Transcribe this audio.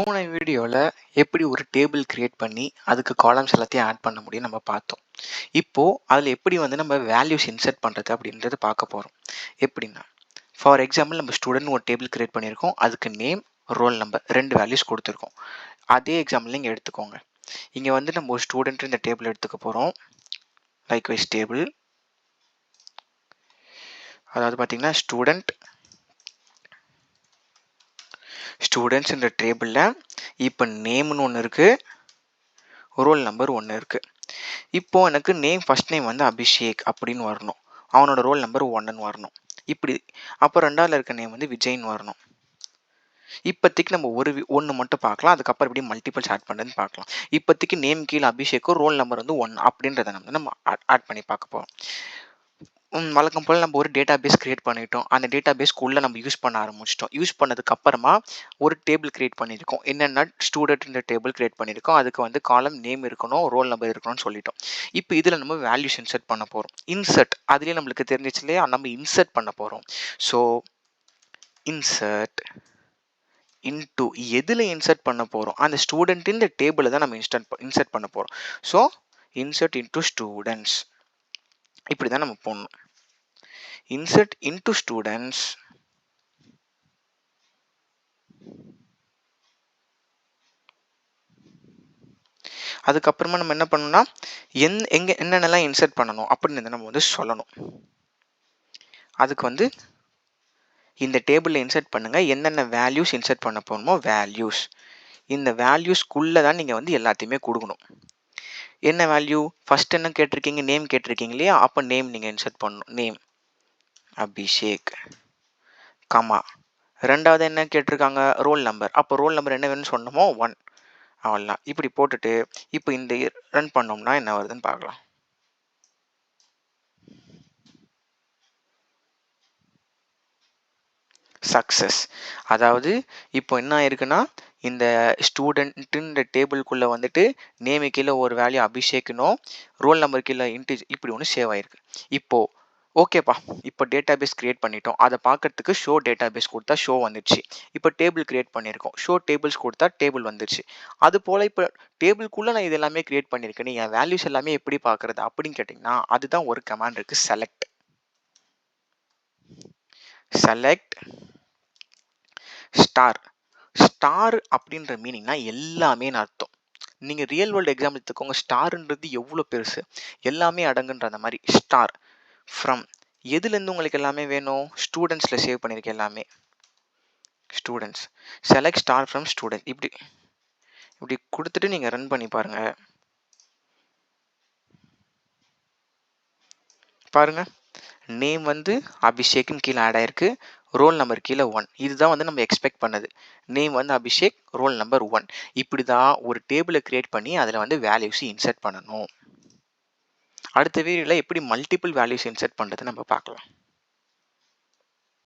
போன வீடியோவில் எப்படி ஒரு டேபிள் கிரியேட் பண்ணி அதுக்கு காலம்ஸ் எல்லாத்தையும் ஆட் பண்ண முடியும் நம்ம பார்த்தோம். இப்போது அதில் எப்படி நம்ம வேல்யூஸ் இன்சர்ட் பண்ணுறது அப்படின்றது பார்க்க போகிறோம். எப்படின்னா ஃபார் எக்ஸாம்பிள் நம்ம ஸ்டூடெண்ட் ஒரு டேபிள் கிரியேட் பண்ணியிருக்கோம். அதுக்கு நேம், ரோல் நம்பர் 2 வேல்யூஸ் கொடுத்துருக்கோம். அதே எக்ஸாம்பிள் இங்கே எடுத்துக்கோங்க. இங்கே நம்ம ஒரு ஸ்டூடெண்ட் இந்த டேபிள் எடுத்துக்க போகிறோம். லைக்வைஸ் டேபிள், அதாவது பார்த்தீங்கன்னா ஸ்டூடெண்ட்ஸ் இந்த டேபிளில் இப்போ நேம்னு ஒன்று இருக்குது, ரோல் நம்பர் ஒன்று இருக்குது. இப்போது எனக்கு ஃபர்ஸ்ட் நேம் அபிஷேக் அப்படின்னு வரணும். அவனோட ரோல் நம்பர் 1ன்னு வரணும். இப்படி அப்போ ரெண்டாவில் இருக்க நேம் விஜய்ன்னு வரணும். இப்போதைக்கு நம்ம ஒன்று மட்டும் பார்க்கலாம். அதுக்கப்புறம் எப்படி மல்டிபிள்ஸ் ஆட் பண்ணுறதுன்னு பார்க்கலாம். இப்போதைக்கு நேம் கீழே அபிஷேக்கும் ரோல் நம்பர் 1 அப்படின்றத நம்ம ஆட் பண்ணி பார்க்க போகிறோம். வழக்கம் போல் நம்ம ஒரு டேட்டா பேஸ் கிரியேட் பண்ணிட்டோம். அந்த டேட்டா பேஸ்க்குள்ளே நம்ம யூஸ் பண்ண ஆரம்பிச்சிட்டோம். யூஸ் பண்ணதுக்கு அப்புறமா ஒரு டேபிள் கிரியேட் பண்ணியிருக்கோம். என்னென்னா ஸ்டூடெண்ட் இந்த டேபிள் கிரியேட் பண்ணியிருக்கோம். அதுக்கு காலம் நேம் இருக்கணும், ரோல் நம்பர் இருக்கணும்னு சொல்லிட்டோம். இப்போ இதில் நம்ம வேல்யூஸ் இன்சர்ட் பண்ண போகிறோம். அதுலேயே நம்மளுக்கு தெரிஞ்சிச்சு இல்லையா, நம்ம இன்சர்ட் பண்ண போகிறோம். ஸோ இன்சர்ட் இன்டு எதில் இன்சர்ட் பண்ண போகிறோம், அந்த ஸ்டூடெண்ட் இந்த டேபிளை தான் நம்ம இன்சர்ட் பண்ண போகிறோம். ஸோ இன்சர்ட் இன்டு ஸ்டூடெண்ட்ஸ் இப்படி தான் நம்ம போடணும். Insert into students, அதுக்கப்புறமா நம்ம என்ன பண்ணணும்னா என்னென்னலாம் இன்சர்ட் பண்ணணும் அப்படின்னு நம்ம சொல்லணும். அதுக்கு இந்த டேபிளில் இன்சர்ட் பண்ணுங்க, என்னென்ன வேல்யூஸ் இன்சர்ட் பண்ண போகணுமோ வேல்யூஸ். இந்த வேல்யூஸ்க்குள்ளே தான் நீங்கள் எல்லாத்தையுமே கொடுக்கணும். என்ன வேல்யூ, ஃபர்ஸ்ட் என்ன கேட்டிருக்கீங்க, நேம் கேட்டிருக்கீங்க இல்லையா, அப்போ நேம் நீங்கள் இன்சர்ட் பண்ணணும். நேம் அபிஷேக், கமா ரெண்டாவது என்ன கேட்டிருக்காங்க, ரோல் நம்பர். அப்போ ரோல் நம்பர் என்ன வேணும்னு சொன்னோமோ 1. அவ்வளோதான். இப்படி போட்டுட்டு இப்போ இந்த ரன் பண்ணோம்னா என்ன வருதுன்னு பார்க்கலாம். சக்ஸஸ். அதாவது இப்போ என்ன ஆயிருக்குன்னா, இந்த ஸ்டூடெண்ட்டு இந்த டேபிள்குள்ளே நேமு கீழே ஒரு வேல்யூ அபிஷேக்னும், ரோல் நம்பர் கீழே இப்படி ஒன்று சேவ் ஆயிருக்கு. இப்போது ஓகேப்பா, இப்போ டேட்டா பேஸ் கிரியேட் பண்ணிட்டோம். அதை பார்க்கறதுக்கு ஷோ டேட்டா பேஸ் கொடுத்தா ஷோ வந்துடுச்சு. இப்போ டேபிள் கிரியேட் பண்ணியிருக்கோம். ஷோ டேபிள்ஸ் கொடுத்தா டேபிள் வந்துடுச்சு. அது போல் இப்போ டேபிள்குள்ளே நான் இது எல்லாமே கிரியேட் பண்ணியிருக்கேன். என் வேல்யூஸ் எல்லாமே எப்படி பார்க்குறது அப்படின்னு கேட்டிங்கன்னா, அதுதான் ஒரு கமாண்ட் இருக்குது, செலக்ட் ஸ்டார் அப்படின்ற மீனிங்னா எல்லாமே அர்த்தம். நீங்கள் ரியல் வேர்ல்டு எக்ஸாம்பிள் எடுத்துக்கோங்க. ஸ்டார்ன்றது எவ்வளோ பெருசு, எல்லாமே அடங்குன்ற அந்த மாதிரி. ஸ்டார் ஃப்ரம் எதுலேருந்து உங்களுக்கு எல்லாமே வேணும், ஸ்டூடெண்ட்ஸில் சேவ் பண்ணியிருக்கேன் எல்லாமே. Students, select star from student. இப்படி கொடுத்துட்டு நீங்கள் ரன் பண்ணி பாருங்கள். நேம் அபிஷேக்னு கீழே ஆட் ஆயிருக்கு, ரோல் நம்பர் கீழே 1. இதுதான் நம்ம எக்ஸ்பெக்ட் பண்ணது. Name Abhishek, roll number 1. இப்படி தான் ஒரு டேபிளை கிரியேட் பண்ணி அதில் வேல்யூஸ் இன்சர்ட் பண்ணணும். அடுத்த வீடியோவில் எப்படி மல்டிபிள் வேல்யூஸ் இன்சர்ட் பண்ணுறது நம்ம பார்க்கலாம்.